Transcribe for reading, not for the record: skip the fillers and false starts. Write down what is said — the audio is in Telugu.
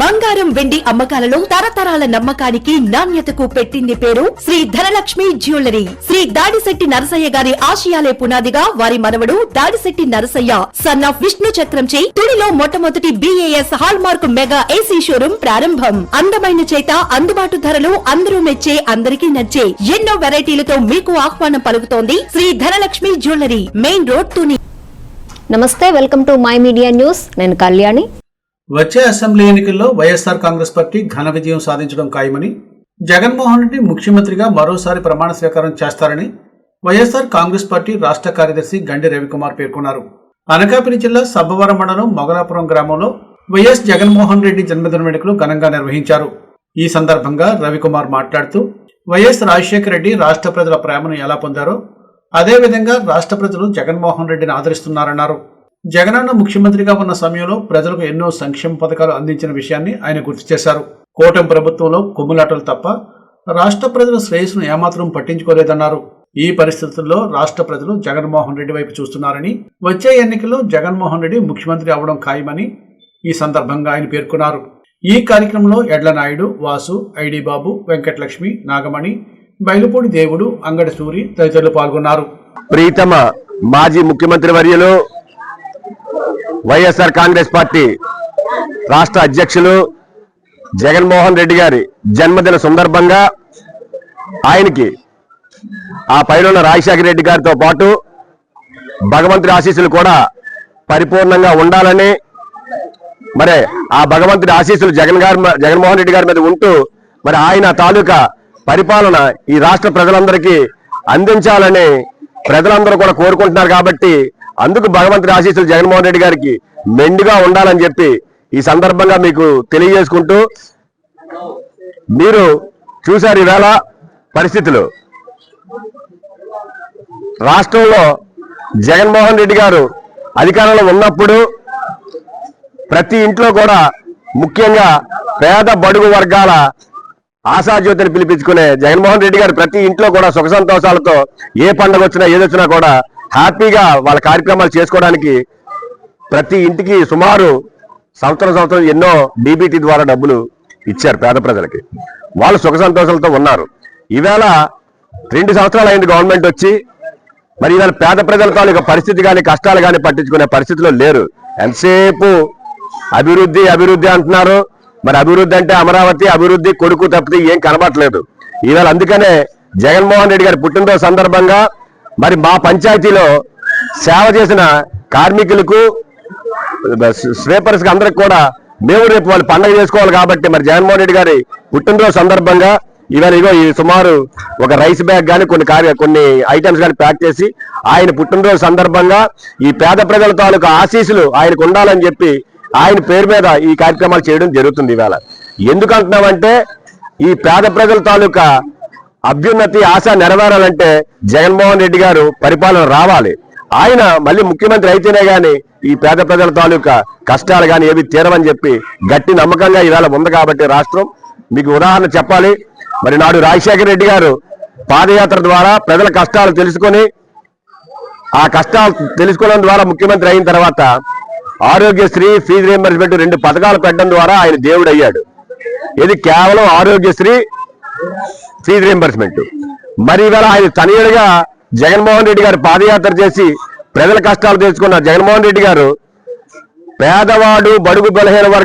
బంగారం వెండి అమ్మకాలలో తరతరాల నమ్మకానికి నాణ్యతకు పెట్టింది పేరు శ్రీ ధనలక్ష్మి జ్యువెలరీ. శ్రీ దాడిశెట్టి నరసయ్య గారి ఆశయాలే పునాదిగా వారి మనవడు దాడిశెట్టి నరసయ్య సన్ ఆఫ్ విష్ణు చక్రంచే తుడిలో మొట్టమొదటి BAS hall mark mega AC showroom ప్రారంభం. అందమైన చేత అందుబాటు ధరలు అందరూ మెచ్చే అందరికీ నచ్చే ఎన్నో వెరైటీలతో మీకు ఆహ్వానం పలుకుతోంది Sri Dhanalakshmi jewellery, main road, Tuni. నమస్తే, welcome to my media news. నేను కళ్యాణి. వచ్చే అసెంబ్లీ ఎన్నికల్లో వైఎస్ఆర్ కాంగ్రెస్ పార్టీ ఘన విజయం సాధించడం ఖాయమని, జగన్మోహన్ రెడ్డి ముఖ్యమంత్రిగా మరోసారి ప్రమాణ స్వీకారం చేస్తారని వైఎస్ఆర్ కాంగ్రెస్ పార్టీ రాష్ట్ర కార్యదర్శి గండి రవికుమార్ పేర్కొన్నారు. అనకాపల్లి జిల్లా సబ్బవరం మండలం మొగలాపురం గ్రామంలో వైఎస్ జగన్మోహన్ రెడ్డి జన్మదిన వేడుకలు ఘనంగా నిర్వహించారు. ఈ సందర్భంగా రవికుమార్ మాట్లాడుతూ వైఎస్ రాజశేఖర రెడ్డి రాష్ట్ర ప్రజల ప్రేమను ఎలా పొందారో అదేవిధంగా రాష్ట్ర ప్రజలు జగన్మోహన్ రెడ్డిని ఆదరిస్తున్నారన్నారు. జగనన్న ముఖ్యమంత్రిగా ఉన్న సమయంలో ప్రజలకు ఎన్నో సంక్షేమ పథకాలు అందించిన విషయాన్ని ఆయన గుర్తు చేశారు. కూటమి ప్రభుత్వంలో కొమ్ములాటలు తప్ప రాష్ట్ర ప్రజల శ్రేయస్సును ఏమాత్రం పట్టించుకోలేదన్నారు. ఈ పరిస్థితుల్లో రాష్ట్ర ప్రజలు జగన్మోహన్ రెడ్డి వైపు చూస్తున్నారని, వచ్చే ఎన్నికల్లో జగన్మోహన్ రెడ్డి ముఖ్యమంత్రి అవడం ఖాయమని ఈ సందర్భంగా ఆయన పేర్కొన్నారు. ఈ కార్యక్రమంలో ఎడ్ల నాయుడు, వాసు, ఐడి బాబు, వెంకటలక్ష్మి, నాగమణి, బయలుపూడి దేవుడు, అంగడి సూరి తదితరులు పాల్గొన్నారు. ప్రీతమ మాజీ ముఖ్యమంత్రి వర్యులు వైఎస్ఆర్ కాంగ్రెస్ పార్టీ రాష్ట్ర అధ్యక్షులు జగన్మోహన్ రెడ్డి గారి జన్మదిన సందర్భంగా ఆయనకి ఆ పైన రాజశేఖర రెడ్డి గారితో పాటు భగవంతుడి ఆశీస్సులు కూడా పరిపూర్ణంగా ఉండాలని, మరి ఆ భగవంతుడి ఆశీస్సులు జగన్మోహన్ రెడ్డి గారి మీద ఉంటూ మరి ఆయన తాలూకా పరిపాలన ఈ రాష్ట్ర ప్రజలందరికీ అందించాలని ప్రజలందరూ కూడా కోరుకుంటున్నారు. కాబట్టి అందుకు భగవంతుడి ఆశీస్సులు జగన్మోహన్ రెడ్డి గారికి మెండుగా ఉండాలని చెప్పి ఈ సందర్భంగా మీకు తెలియజేసుకుంటూ, మీరు చూశారు ఈవేళ పరిస్థితులు. రాష్ట్రంలో జగన్మోహన్ రెడ్డి గారు అధికారంలో ఉన్నప్పుడు ప్రతి ఇంట్లో కూడా ముఖ్యంగా పేద బడుగు వర్గాల ఆశాజ్యోతిని పిలిపించుకునే జగన్మోహన్ రెడ్డి గారు ప్రతి ఇంట్లో కూడా సుఖ సంతోషాలతో ఏ పండుగ వచ్చినా ఏదొచ్చినా కూడా హ్యాపీగా వాళ్ళ కార్యక్రమాలు చేసుకోవడానికి ప్రతి ఇంటికి సుమారు సంవత్సరం ఎన్నో DBT ద్వారా డబ్బులు ఇచ్చారు పేద ప్రజలకి. వాళ్ళు సుఖ సంతోషాలతో ఉన్నారు. ఈవేళ 2 సంవత్సరాలు అయింది గవర్నమెంట్ వచ్చి, మరి ఈవేళ పేద ప్రజల తాలూకా పరిస్థితి కానీ కష్టాలు కానీ పట్టించుకునే పరిస్థితిలో లేరు. ఎంతసేపు అభివృద్ధి అభివృద్ధి అంటున్నారు. మరి అభివృద్ధి అంటే అమరావతి అభివృద్ధి కొడుకు తప్పితే ఏం కనబడట్లేదు. ఈవేళ అందుకనే జగన్మోహన్ రెడ్డి గారి పుట్టినరోజు సందర్భంగా మరి మా పంచాయతీలో సేవ చేసిన కార్మికులకు, స్వీపర్స్ కి అందరికి కూడా మేము రేపు వాళ్ళు పండుగ చేసుకోవాలి. కాబట్టి మరి జగన్మోహన్ రెడ్డి గారి పుట్టినరోజు సందర్భంగా ఈవేళ ఈ సుమారు ఒక రైస్ బ్యాగ్ కానీ కొన్ని ఐటమ్స్ కానీ ప్యాక్ చేసి ఆయన పుట్టినరోజు సందర్భంగా ఈ పేద ప్రజల తాలూకా ఆశీస్సులు ఆయనకు ఉండాలని చెప్పి ఆయన పేరు మీద ఈ కార్యక్రమాలు చేయడం జరుగుతుంది. ఈవేళ ఎందుకంటున్నామంటే ఈ పేద ప్రజల తాలూకా అభ్యున్నతి ఆశ నెరవేరాలంటే జగన్మోహన్ రెడ్డి గారు పరిపాలన రావాలి. ఆయన మళ్ళీ ముఖ్యమంత్రి అయితేనే గాని ఈ పేద ప్రజల తాలూకా కష్టాలు కానీ ఏవి తీరవని చెప్పి గట్టి నమ్మకంగా ఈవేళ ఉంది. కాబట్టి రాష్ట్రం మీకు ఉదాహరణ చెప్పాలి. మరి నాడు రాజశేఖర రెడ్డి గారు పాదయాత్ర ద్వారా ప్రజల కష్టాలు తెలుసుకొని ఆ కష్టాలు తెలుసుకోవడం ద్వారా ముఖ్యమంత్రి అయిన తర్వాత ఆరోగ్యశ్రీ, ఫీజు రీయింబర్స్మెంట్ 2 పథకాలు పెట్టడం ద్వారా ఆయన దేవుడు అయ్యాడు. ఇది కేవలం ఆరోగ్యశ్రీ, ఫీజు రీయింబర్స్మెంట్. మరి ఇవాళ ఆయన తనయుడిగా జగన్మోహన్ రెడ్డి గారు పాదయాత్ర చేసి ప్రజల కష్టాలు తెలుసుకున్న జగన్మోహన్ రెడ్డి గారు పేదవాడు బడుగు బలహీన వర్గ